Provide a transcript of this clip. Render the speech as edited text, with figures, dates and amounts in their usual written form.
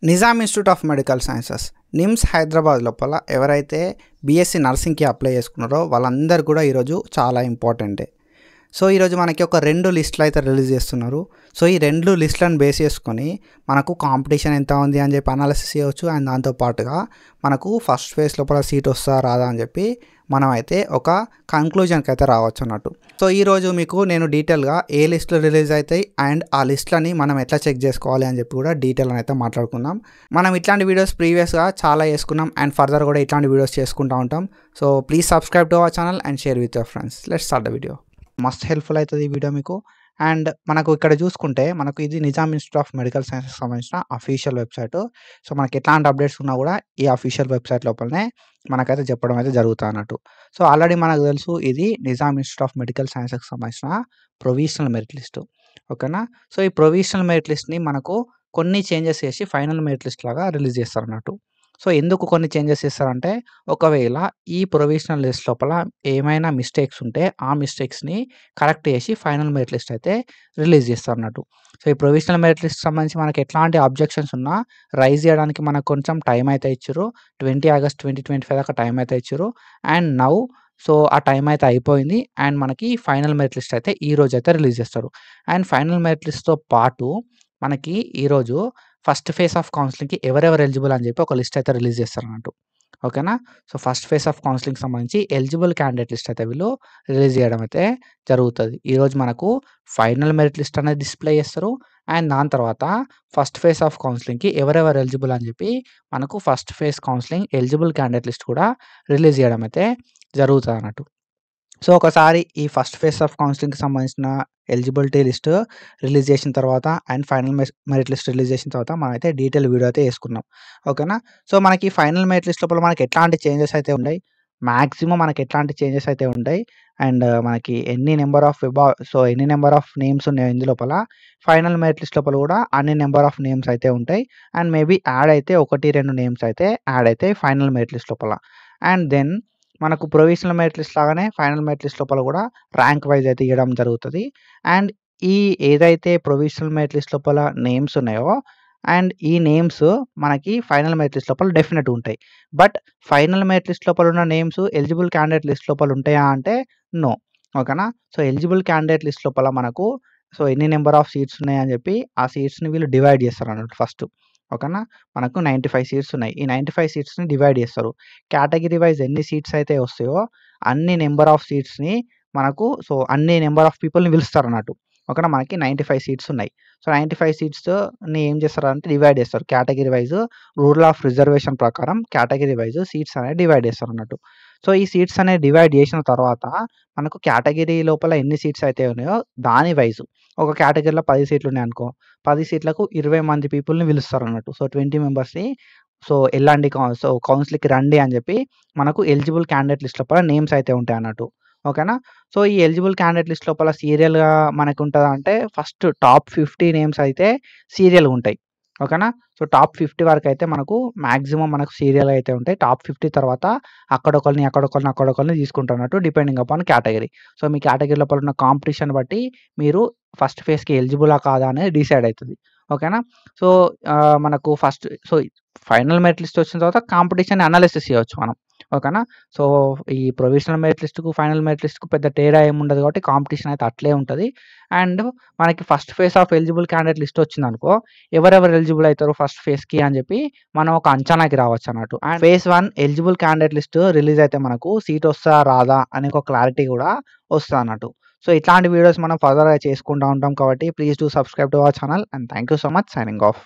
Nizam institute of medical sciences NIMS Hyderabad లోపల ఎవరైతే BSc నర్సింగ్కి apply చేసుకున్నారో వాళ్ళందరూ కూడా ఈరోజు చాలా ఇంపార్టెంటే. సో ఈరోజు మనకి ఒక 2 లిస్టులు అయితే రిలీజ్ చేస్తున్నారు. సో ఈ 2 లిస్టులను బేస్ చేసుకొని మనకు కాంపిటీషన్ ఎంత ఉంది అని చెప్పి అనాలిసిస్ చేయవచ్చు. అండ్ దాంతోపాటుగా మనకు ఫస్ట్ ఫేజ్ లోపల సీట్ వస్తా రాదా అని చెప్పి మనం అయితే ఒక కంక్లూజన్కి అయితే రావచ్చు అన్నట్టు. సో ఈరోజు మీకు నేను డీటెయిల్గా ఏ లిస్టులు రిలీజ్ అవుతాయి అండ్ ఆ లిస్టులని మనం ఎట్లా చెక్ చేసుకోవాలి అని చెప్పి కూడా డీటెయిల్ అయితే మాట్లాడుకుందాం. మనం ఇట్లాంటి వీడియోస్ ప్రీవియస్గా చాలా చేసుకున్నాం అండ్ ఫర్దర్ కూడా ఇట్లాంటి వీడియోస్ చేసుకుంటూ ఉంటాం. So please subscribe to our channel and share with your friends. Let's start the video. Must helpful అవుతుంది ఈ వీడియో మీకు. అండ్ మనకు ఇక్కడ చూసుకుంటే మనకు ఇది Nizam institute of medical sciences సంబంధించిన అఫీషియల్ వెబ్సైట్. సో మనకి ఎట్లాంటి అప్డేట్స్ ఉన్నా కూడా ఈ అఫీషియల్ వెబ్సైట్ లోపలనే మనకైతే చెప్పడం అయితే జరుగుతుంది అన్నట్టు. సో ఆల్రెడీ మనకు తెలుసు ఇది నిజాం ఇన్స్టిట్యూట్ ఆఫ్ మెడికల్ సైన్సెస్కి సంబంధించిన ప్రొవిజనల్ మెరిట్ లిస్టు. ఓకేనా. సో ఈ ప్రొవిజనల్ మెరిట్ లిస్ట్ని మనకు కొన్ని చేంజెస్ చేసి ఫైనల్ మెరిట్ లిస్ట్ లాగా రిలీజ్ చేస్తారు అన్నట్టు. సో ఎందుకు కొన్ని చేంజెస్ చేస్తారంటే ఒకవేళ ఈ ప్రొవిజనల్ లిస్ట్ లోపల ఏమైనా మిస్టేక్స్ ఉంటే ఆ మిస్టేక్స్ని కరెక్ట్ చేసి ఫైనల్ మెరిట్ లిస్ట్ అయితే రిలీజ్ చేస్తారు అన్నట్టు. సో ఈ ప్రొవిజనల్ మెరిట్ లిస్ట్ సంబంధించి మనకి ఎట్లాంటి అబ్జెక్షన్స్ ఉన్నా రైజ్ చేయడానికి మనకు కొంచెం టైం అయితే ఇచ్చారు. 20 ఆగస్ట్ 2025 దాకా టైం అయితే ఇచ్చారు. అండ్ నౌ సో ఆ టైం అయితే అయిపోయింది. అండ్ మనకి ఫైనల్ మెరిట్ లిస్ట్ అయితే ఈ రోజు అయితే రిలీజ్ చేస్తారు. అండ్ ఫైనల్ మెరిట్ లిస్ట్తో పాటు మనకి ఈరోజు ఫస్ట్ ఫేజ్ ఆఫ్ కౌన్సిలింగ్కి ఎవరెవరు ఎలిజిబుల్ అని చెప్పి ఒక లిస్ట్ అయితే రిలీజ్ చేస్తారు అన్నట్టు. ఓకేనా. So first phase of counselling సంబంధించి ఎలిజిబుల్ క్యాండిడేట్ లిస్ట్ అయితే వీళ్ళు రిలీజ్ చేయడం అయితే జరుగుతుంది. ఈరోజు మనకు ఫైనల్ మెరిట్ లిస్ట్ అనేది డిస్ప్లే చేస్తారు. అండ్ దాని తర్వాత ఫస్ట్ ఫేజ్ ఆఫ్ కౌన్సిలింగ్కి ఎవరెవరు ఎలిజిబుల్ అని చెప్పి మనకు first phase counselling eligible candidate list కూడా రిలీజ్ చేయడం అయితే జరుగుతుంది అన్నట్టు. సో ఒకసారి ఈ ఫస్ట్ ఫేజ్ ఆఫ్ కౌన్సిలింగ్కి సంబంధించిన ఎలిజిబిలిటీ లిస్ట్ రిలీజ్ చేసిన తర్వాత and final merit list release చేసిన తర్వాత మనమైతే డీటెయిల్ వీడియో అయితే వేసుకున్నాం. ఓకేనా. సో మనకి ఫైనల్ మెరిట్ లిస్ట్ లోపల మనకి ఎట్లాంటి చేంజెస్ అయితే ఉన్నాయి, మ్యాక్సిమం మనకి ఎట్లాంటి చేంజెస్ అయితే ఉంటాయి అండ్ మనకి ఎన్ని నెంబర్ ఆఫ్ నేమ్స్ ఉన్నాయి ఇందు లోపల ఫైనల్ మెరిట్ లిస్ట్ లోపల కూడా అన్ని నెంబర్ ఆఫ్ నేమ్స్ అయితే ఉంటాయి. అండ్ మేబీ యాడ్ అయితే 1-2 నేమ్స్ అయితే యాడ్ అయితే ఫైనల్ మెరిట్ లిస్ట్ లోపల. అండ్ దెన్ మనకు ప్రొవిజనల్ మెరిట్ లిస్ట్ లాగానే ఫైనల్ మెరిట్ లిస్ట్ లోపల కూడా ర్యాంక్ వైజ్ అయితే ఇవ్వడం జరుగుతుంది. అండ్ ఈ ఏదైతే ప్రొవిజనల్ మెరిట్ లిస్ట్ లోపల నేమ్స్ ఉన్నాయో అండ్ ఈ నేమ్స్ మనకి ఫైనల్ మెరిట్ లిస్ట్ లోపల డెఫినెట్ ఉంటాయి. బట్ ఫైనల్ మెరిట్ లిస్ట్ లోపల ఉన్న నేమ్స్ ఎలిజిబుల్ క్యాండిడేట్ లిస్ట్ లోపల ఉంటాయా అంటే నో. ఓకేనా. సో ఎలిజిబుల్ క్యాండిడేట్ లిస్ట్ లోపల మనకు సో ఎన్ని నెంబర్ ఆఫ్ సీట్స్ ఉన్నాయని చెప్పి ఆ సీట్స్ని వీళ్ళు డివైడ్ చేస్తారు అన్నట్టు ఫస్ట్. ఓకేనా. మనకు 95 సీట్స్ ఉన్నాయి. ఈ 95 సీట్స్ని డివైడ్ చేస్తారు. కేటగిరీ వైజ్ ఎన్ని సీట్స్ అయితే వస్తాయో అన్ని నెంబర్ ఆఫ్ సీట్స్ని మనకు సో అన్ని నెంబర్ ఆఫ్ పీపుల్ని పిలుస్తారు అన్నట్టు. ఓకేనా. మనకి 95 సీట్స్ ఉన్నాయి. సో 95 సీట్స్ని ఏం చేస్తారంటే డివైడ్ చేస్తారు category wise. Rule of reservation ప్రకారం కేటగిరీ వైజ్ సీట్స్ అనేది డివైడ్ చేస్తారు అన్నట్టు. సో ఈ సీట్స్ అనేది డివైడ్ చేసిన తర్వాత మనకు కేటగిరీ లోపల ఎన్ని సీట్స్ అయితే ఉన్నాయో దాని వైజ్ ఒక కేటగిరీలో 10 సీట్లు ఉన్నాయి అనుకో, 10 సీట్లకు 20 మంది పీపుల్ని పిలుస్తారు అన్నట్టు. సో 20 మెంబర్స్ని సో వెళ్ళండి సో కౌన్సిలింగ్కి రండి అని చెప్పి మనకు ఎలిజిబుల్ క్యాండిడేట్ లిస్ట్ లోపల నేమ్స్ అయితే ఉంటాయి అన్నట్టు. ఓకేనా. సో ఈ ఎలిజిబుల్ క్యాండిడేట్ లిస్ట్ లోపల సీరియల్గా మనకు ఉంటుంది అంటే ఫస్ట్ టాప్ 50 నేమ్స్ అయితే సీరియల్గా ఉంటాయి. ఓకేనా. సో టాప్ 50 వరకు అయితే మనకు మ్యాక్సిమం మనకు సీరియల్ అయితే ఉంటాయి. టాప్ 50 తర్వాత అక్కడొకరిని తీసుకుంటున్నట్టు డిపెండింగ్ అపాన్ కేటగిరీ. సో మీ కేటగిరీ లోపల ఉన్న కాంపిటీషన్ బట్టి మీరు ఫస్ట్ ఫేజ్కి ఎలిజిబులా కాదా అనేది డిసైడ్ అవుతుంది. ఓకేనా. సో మనకు ఫైనల్ మెరిట్ లిస్ట్ వచ్చిన తర్వాత కాంపిటీషన్ అనాలిసిస్ చేయవచ్చు మనం. ఓకేనా. సో ఈ ప్రొవిజనల్ మెరిట్ లిస్ట్కు ఫైనల్ మెరిట్ లిస్ట్కు పెద్ద తేడా ఏముండదు కాబట్టి కాంపిటీషన్ అయితే అట్లే ఉంటుంది. అండ్ మనకి first phase of eligible candidate list వచ్చిందనుకో ఎవరెవరు ఎలిజిబుల్ అవుతారు ఫస్ట్ ఫేజ్కి అని చెప్పి మనం ఒక అంచనాకి రావచ్చు అన్నట్టు. And phase 1 eligible candidate list release అయితే మనకు సీట్ వస్తా రాదా అనే ఒక క్లారిటీ కూడా వస్తుంది అన్నట్టు. సో ఇట్లాంటి వీడియోస్ మనం ఫర్దర్గా చేసుకుంటూ ఉంటాం కాబట్టి please do subscribe to our channel and thank you so much. Signing off.